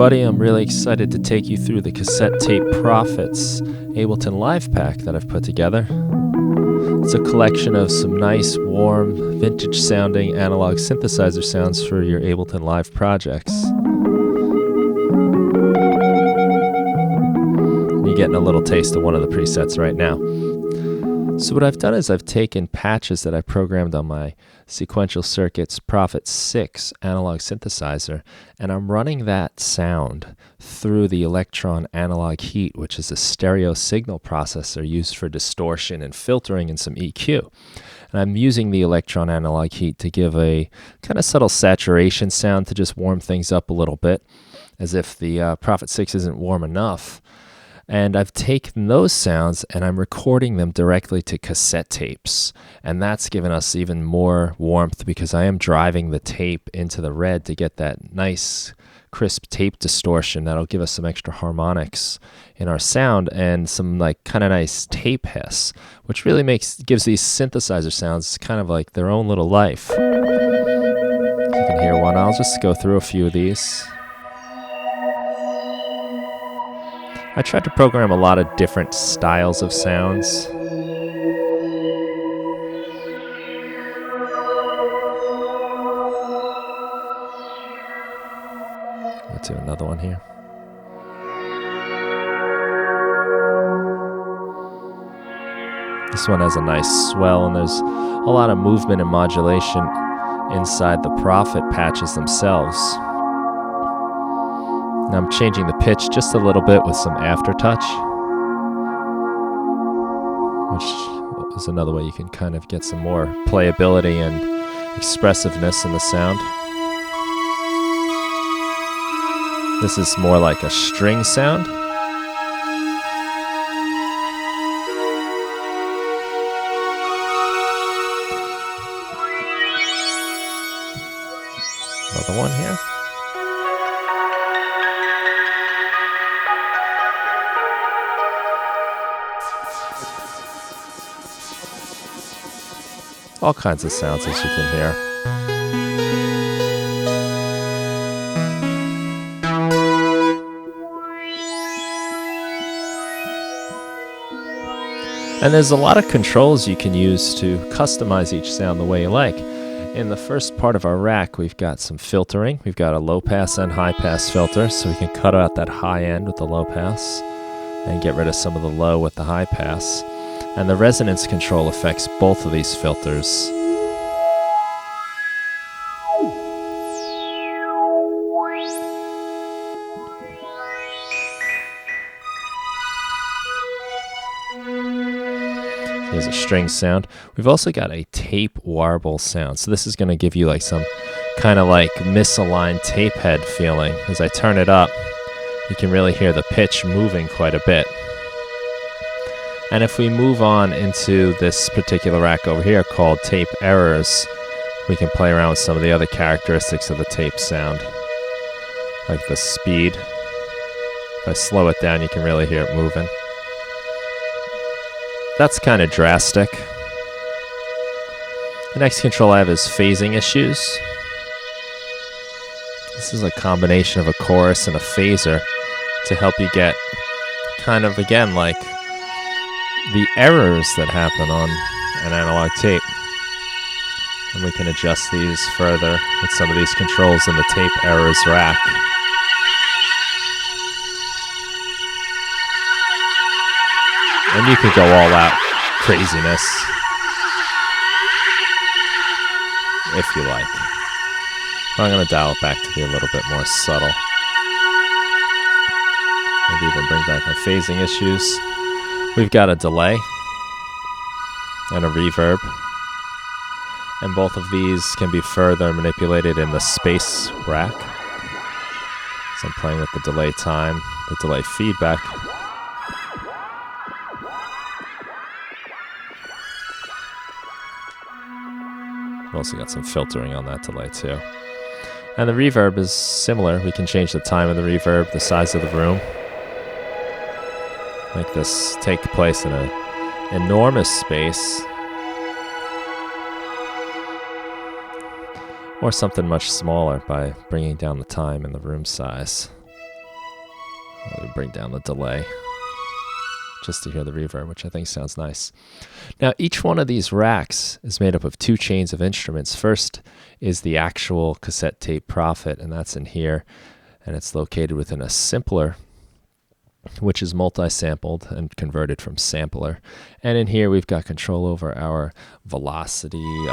everybody. I'm really excited to take you through the Cassette Tape Profits Ableton Live Pack that I've put together. It's a collection of some nice, warm, vintage-sounding analog synthesizer sounds for your Ableton Live projects. You're getting a little taste of one of the presets right now. So what I've done is I've taken patches that I programmed on my Sequential Circuits Prophet 6 analog synthesizer, and I'm running that sound through the Electron Analog Heat, which is a stereo signal processor used for distortion and filtering and some EQ. And I'm using the Electron Analog Heat to give a kind of subtle saturation sound to just warm things up a little bit, as if the Prophet 6 isn't warm enough. And I've taken those sounds and I'm recording them directly to cassette tapes. And that's given us even more warmth because I am driving the tape into the red to get that nice, crisp tape distortion that'll give us some extra harmonics in our sound and some like kind of nice tape hiss, which really gives these synthesizer sounds kind of like their own little life. You can hear one. I'll just go through a few of these. I tried to program a lot of different styles of sounds. Let's do another one here. This one has a nice swell, and there's a lot of movement and modulation inside the Prophet patches themselves. Now I'm changing the pitch just a little bit with some aftertouch, which is another way you can kind of get some more playability and expressiveness in the sound. This is more like a string sound. Another one here. All kinds of sounds, as you can hear. And there's a lot of controls you can use to customize each sound the way you like. In the first part of our rack, we've got some filtering. We've got a low pass and high pass filter, so we can cut out that high end with the low pass and get rid of some of the low with the high pass. And the resonance control affects both of these filters. Here's a string sound. We've also got a tape warble sound. So this is going to give you like some kind of like misaligned tape head feeling. As I turn it up, you can really hear the pitch moving quite a bit. And if we move on into this particular rack over here called Tape Errors, we can play around with some of the other characteristics of the tape sound, like the speed. If I slow it down, you can really hear it moving. That's kind of drastic. The next control I have is phasing issues. This is a combination of a chorus and a phaser to help you get kind of, again, like the errors that happen on an analog tape. And we can adjust these further with some of these controls in the Tape Errors rack. And you can go all out craziness if you like. But I'm going to dial it back to be a little bit more subtle. Maybe even bring back my phasing issues. We've got a delay and a reverb, and both of these can be further manipulated in the space rack. So I'm playing with the delay time, the delay feedback. We've also got some filtering on that delay too. And the reverb is similar. We can change the time of the reverb, the size of the room. Make this take place in an enormous space, or something much smaller by bringing down the time and the room size. Let me bring down the delay just to hear the reverb, which I think sounds nice. Now, each one of these racks is made up of 2 chains of instruments. First is the actual cassette tape Prophet, and that's in here, and it's located within a simpler, which is multi-sampled and converted from sampler. And in here, we've got control over our velocity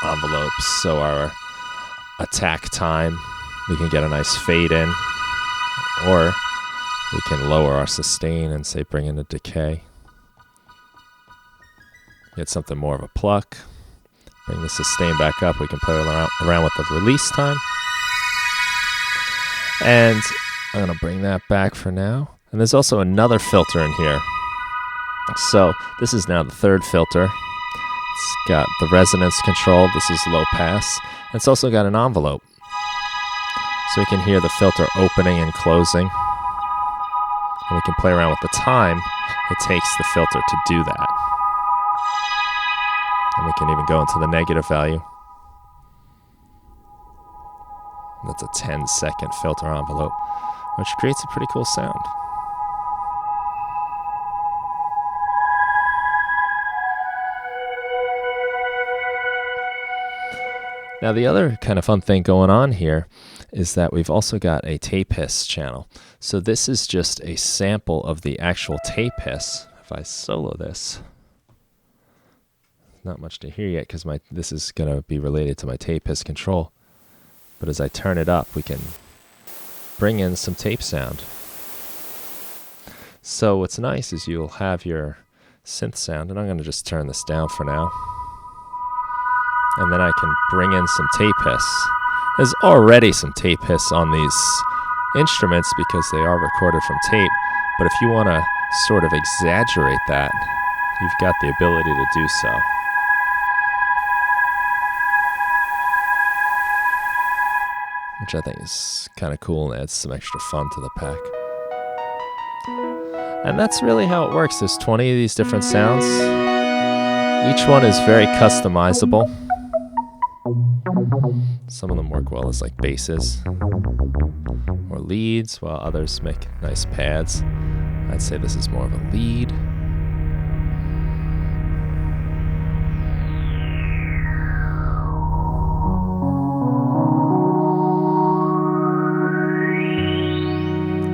envelopes, so our attack time, we can get a nice fade in, or we can lower our sustain and say bring in a decay. Get something more of a pluck. Bring the sustain back up. We can play around with the release time. And I'm going to bring that back for now. And there's also another filter in here. So this is now the 3rd filter. It's got the resonance control. This is low pass. It's also got an envelope. So we can hear the filter opening and closing. And we can play around with the time it takes the filter to do that. And we can even go into the negative value. That's a 10-second filter envelope, which creates a pretty cool sound. Now, the other kind of fun thing going on here is that we've also got a tape hiss channel. So this is just a sample of the actual tape hiss. If I solo this, not much to hear yet because this is going to be related to my tape hiss control. But as I turn it up, we can bring in some tape sound. So what's nice is you'll have your synth sound, and I'm going to just turn this down for now. And then I can bring in some tape hiss. There's already some tape hiss on these instruments because they are recorded from tape, but if you want to sort of exaggerate that, you've got the ability to do so. Which I think is kind of cool and adds some extra fun to the pack. And that's really how it works. There's 20 of these different sounds. Each one is very customizable. Some of them work well as like basses or leads, while others make nice pads. I'd say this is more of a lead.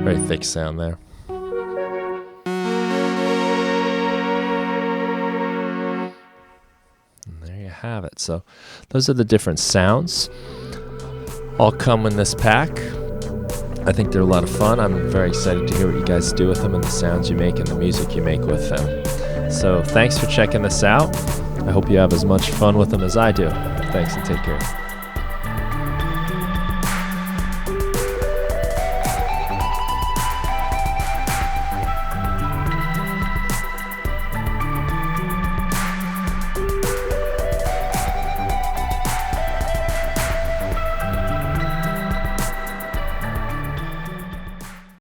Very thick sound there. Have it. So those are the different sounds. All come in this pack. I think they're a lot of fun. I'm very excited to hear what you guys do with them and the sounds you make and the music you make with them. So thanks for checking this out. I hope you have as much fun with them as I do. Thanks and take care.